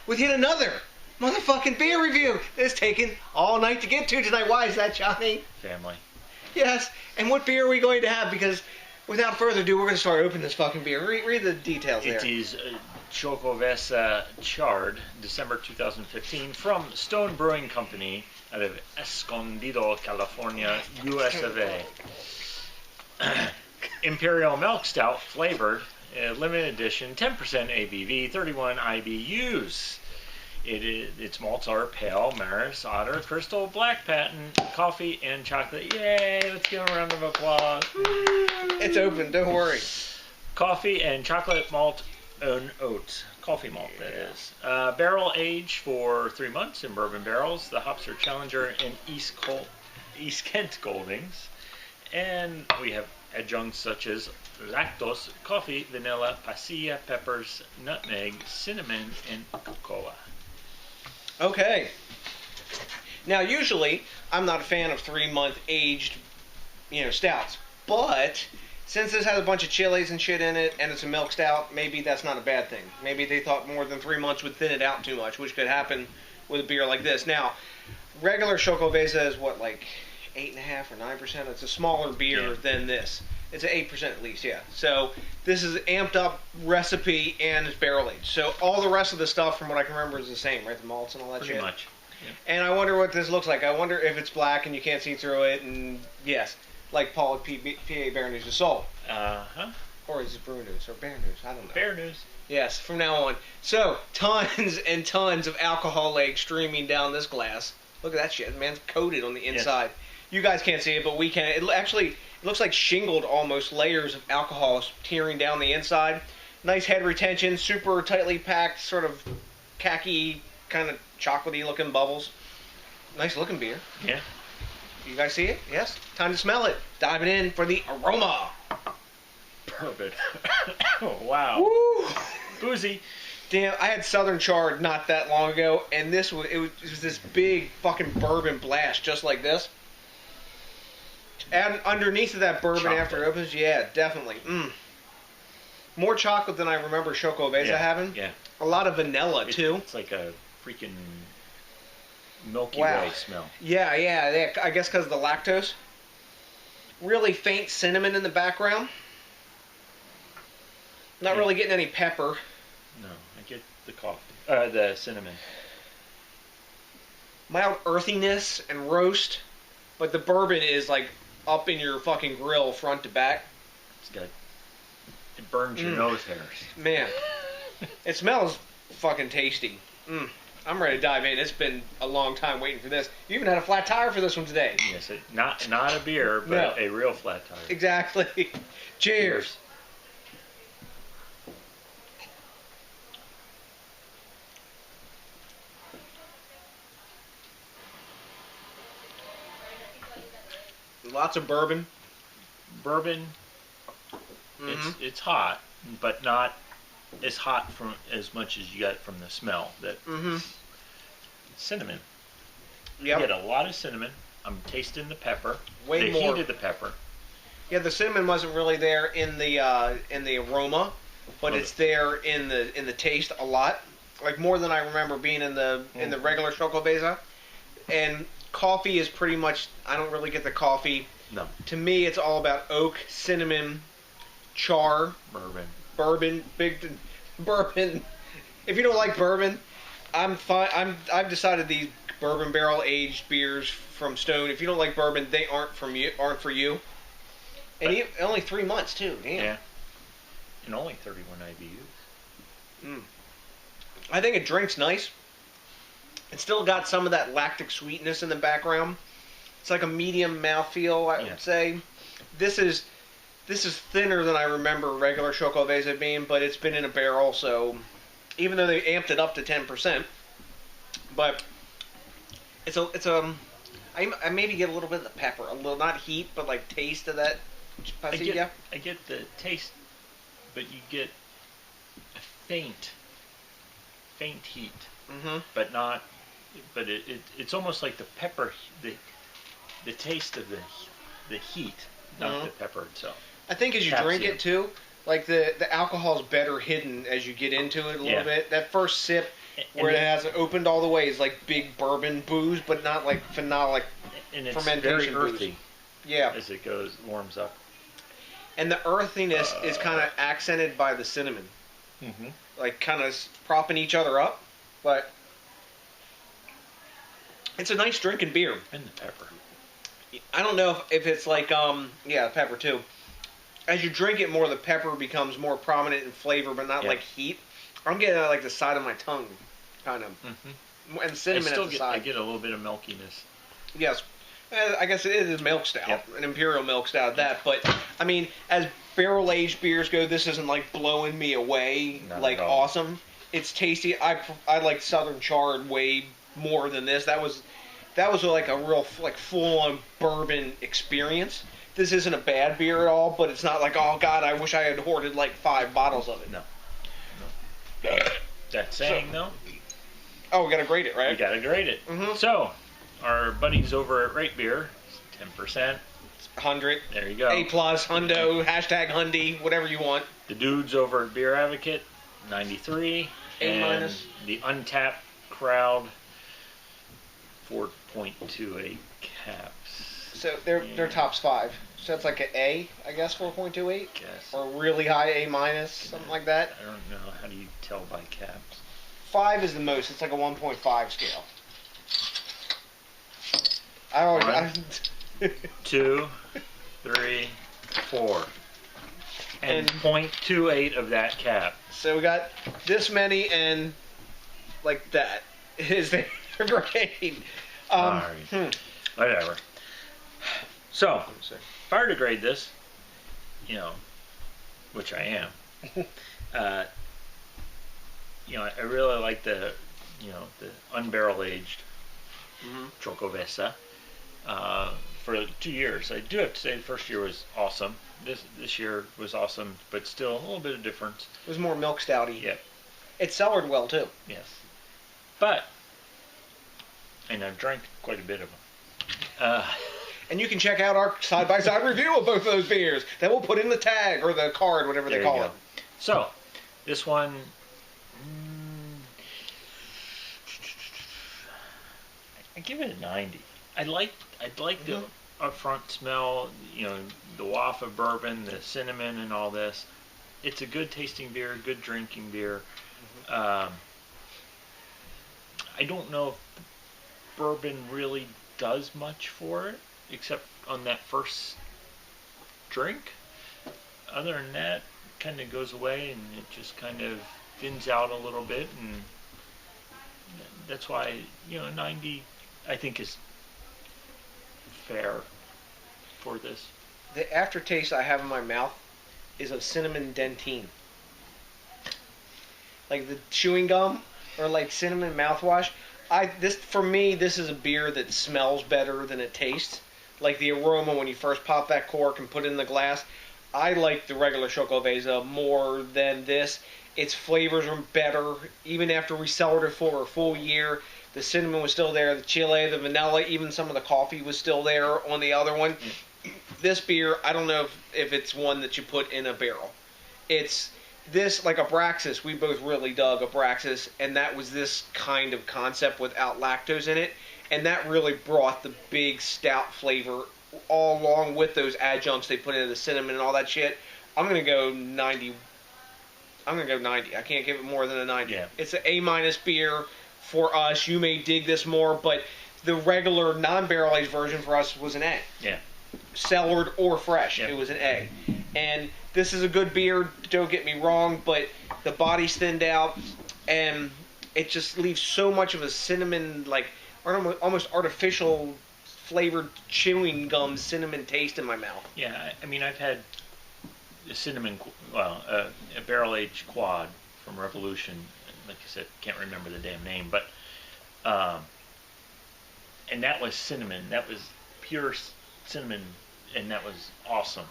With yet another motherfucking beer review that is taking all night to get to tonight. Why is that, Johnny? Family. Yes, and what beer are we going to have? Because without further ado, we're going to start opening this fucking beer. Read the details there. It is Xocoveza Charred, December 2015, from Stone Brewing Company out of Escondido, California, US of A. Imperial Milk Stout flavored. Limited edition, 10% ABV, 31 IBUs. Its malts are pale, Maris, Otter, Crystal, Black Patent, coffee, and chocolate. Yay! Let's give a round of applause. It's open, don't worry. Coffee and chocolate malt and oats. Coffee malt, that is. Barrel aged for 3 months in bourbon barrels. The hops are Challenger and East Kent Goldings. And we have adjuncts such as lactose, coffee, vanilla, pasilla, peppers, nutmeg, cinnamon, and cocoa. Okay. Now, usually, I'm not a fan of 3-month aged, stouts. But since this has a bunch of chilies and shit in it, and it's a milk stout, maybe that's not a bad thing. Maybe they thought more than 3 months would thin it out too much, which could happen with a beer like this. Now, regular Xocoveza is what, like 8.5 or 9%? It's a smaller beer than this. It's an 8% at least, yeah. So this is amped up recipe and it's barrel aged. So all the rest of the stuff, from what I can remember, is the same, right? The malts and all that shit. Pretty much. Yeah. And I wonder what this looks like. I wonder if it's black and you can't see through it. And yes, like Paul at PA Bear News' Soul. Or is it Brew News or Bear News? I don't know. Bear News. Yes, from now on. So tons and tons of alcohol legs streaming down this glass. Look at that shit. The man's coated on the inside. Yes. You guys can't see it, but we can. It actually looks like shingled almost layers of alcohol tearing down the inside. Nice head retention, super tightly packed, sort of khaki, kind of chocolatey looking bubbles. Nice looking beer. Yeah. You guys see it? Yes? Time to smell it. Diving in for the aroma. Bourbon. Oh, wow. Woo! Boozy. Damn, I had Southern Charred not that long ago, and it was this big fucking bourbon blast just like this. And underneath of that bourbon chocolate. After it opens, yeah, definitely. More chocolate than I remember Xocoveza having. Yeah. A lot of vanilla, too. It's like a freaking Milky Way smell. Yeah. I guess because of the lactose. Really faint cinnamon in the background. Not really getting any pepper. No, I get the coffee. The cinnamon. Mild earthiness and roast. But the bourbon is like up in your fucking grill front to back. It burns your nose hairs. Man, it smells fucking tasty. I'm ready to dive in. It's been a long time waiting for this. You even had a flat tire for this one today. Yes, not a beer, but a real flat tire. Exactly. Cheers. Lots of bourbon. It's hot, but not as hot from as much as you got from the smell. That cinnamon. Yep. You get a lot of cinnamon. I'm tasting the pepper. Way more. They heated the pepper. Yeah, the cinnamon wasn't really there in the aroma, but it's there in the taste a lot. Like more than I remember being in the regular Xocoveza. And coffee is pretty much, I don't really get the coffee. No. To me, it's all about oak, cinnamon, char, bourbon, big bourbon. If you don't like bourbon, I'm fine. I've decided these bourbon barrel aged beers from Stone. If you don't like bourbon, they aren't for you. And only 3 months too. Damn. Yeah. And only 31 IBUs. I think it drinks nice. It's still got some of that lactic sweetness in the background. It's like a medium mouthfeel, I would say. This is thinner than I remember regular Xocoveza being, but it's been in a barrel, so even though they amped it up to 10%, but I maybe get a little bit of the pepper, a little, not heat, but like taste of that pasilla. I get the taste, but you get a faint heat, but not. But it's almost like the pepper, the taste of the heat, not the pepper itself. I think as you drink it too, like the alcohol's better hidden as you get into it a little bit. That first sip, where it hasn't opened all the way, is like big bourbon booze, but not like phenolic and it's fermentation very earthy. booze. Yeah, as it warms up. And the earthiness is kind of accented by the cinnamon, like kind of propping each other up, but it's a nice drinking beer. And the pepper. I don't know if it's like pepper too. As you drink it more, the pepper becomes more prominent in flavor, but not like heat. I'm getting like the side of my tongue, kind of, and cinnamon at the side. I get a little bit of milkiness. Yes, I guess it is milk stout, an Imperial milk stout. That, but I mean, as barrel aged beers go, this isn't like blowing me away. Not like awesome. It's tasty. I like Southern Charred way more than this. That was like a real like full on bourbon experience. This isn't a bad beer at all, but it's not like, oh God, I wish I had hoarded like 5 bottles of it. No. That saying though. Oh, we gotta grade it, right? We gotta grade it. So, our buddies over at Rate Beer, 10%. 100. There you go. A+, hundo, hashtag hundy, whatever you want. The dudes over at Beer Advocate, 93. A-. The Untapped crowd, 4.28 caps. So their top's 5. So that's like an A, I guess, 4.28? Guess. Or really high A-, something like that? I don't know. How do you tell by caps? 5 is the most. It's like a 1.5 scale. I always... 2, 3, 4. And 0.28 of that cap. So we got this many and like that is their grade. Alright. Whatever. So, if I were to grade this, which I am, I really like the unbarrel aged Xocoveza for 2 years. I do have to say the first year was awesome. This year was awesome, but still a little bit of difference. It was more milk stouty. Yep. It cellared well too. Yes. And I've drank quite a bit of them. And you can check out our side-by-side review of both of those beers. That we'll put in the tag or the card, whatever they call it. So, this one, I give it a 90. I like the upfront smell, the waft of bourbon, the cinnamon, and all this. It's a good tasting beer, good drinking beer. I don't know if bourbon really does much for it, except on that first drink. Other than that, it kind of goes away and it just kind of thins out a little bit, and that's why 90 I think is fair for this. The aftertaste I have in my mouth is of cinnamon dentine, like the chewing gum or like cinnamon mouthwash. For me, this is a beer that smells better than it tastes. Like the aroma when you first pop that cork and put it in the glass. I like the regular Xocoveza more than this. Its flavors are better. Even after we cellared it for a full year, the cinnamon was still there, the chili, the vanilla, even some of the coffee was still there on the other one. This beer, I don't know if it's one that you put in a barrel. It's this, like Abraxas, we both really dug Abraxas, and that was this kind of concept without lactose in it. And that really brought the big stout flavor all along with those adjuncts they put in, the cinnamon and all that shit. I'm going to go 90. I'm going to go 90. I can't give it more than a 90. Yeah. It's an A- beer for us. You may dig this more, but the regular non-barrel aged version for us was an A. Yeah. Cellared or fresh. Yep. It was an A. And this is a good beer, don't get me wrong, but the body's thinned out and it just leaves so much of a cinnamon, like almost artificial flavored chewing gum cinnamon taste in my mouth. Yeah, I mean, I've had a cinnamon, a barrel aged quad from Revolution. Like I said, can't remember the damn name, but and that was cinnamon. That was pure cinnamon, and that was awesome.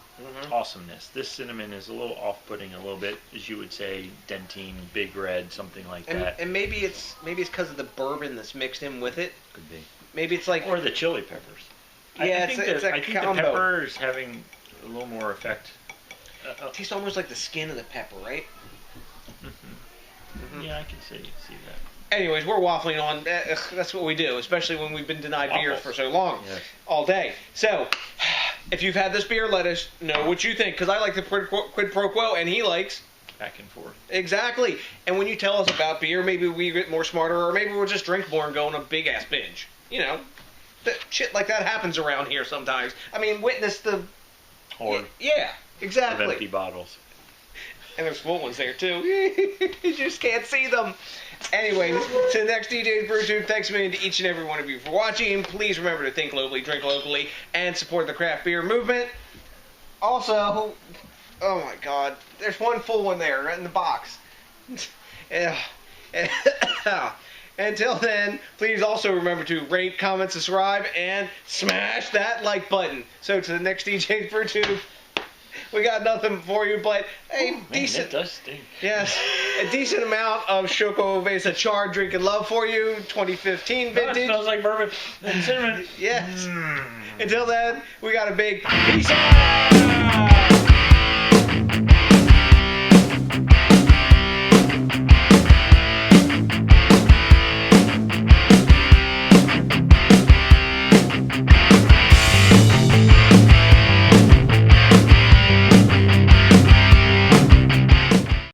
Awesomeness. This cinnamon is a little off-putting, a little bit, as you would say, dentine, big red, something like that. And maybe it's because of the bourbon that's mixed in with it. Could be. Maybe it's like, or the chili peppers. Yeah, I think the pepper is having a little more effect. It tastes almost like the skin of the pepper, right? Yeah, I can see that. Anyways, we're waffling on. That's what we do, especially when we've been denied beer for so long, all day. So, if you've had this beer, let us know what you think, because I like the quid pro quo, and he likes back and forth. Exactly. And when you tell us about beer, maybe we get more smarter, or maybe we'll just drink more and go on a big ass binge. You know, shit like that happens around here sometimes. I mean, witness the horde. Yeah, exactly. Of empty bottles. And there's full ones there too. You just can't see them. Anyways, to the next DJs BrewTube, thanks a million to each and every one of you for watching. Please remember to think locally, drink locally, and support the craft beer movement. Also, oh my God, there's one full one there right in the box. Until then, please also remember to rate, comment, subscribe, and smash that like button. So to the next DJs BrewTube, we got nothing for you, but a decent. It does stink. Yes, a decent amount of Xocoveza Charred drinking love for you. 2015 vintage. It smells like bourbon and cinnamon. Yes. Until then, we got a big peace out.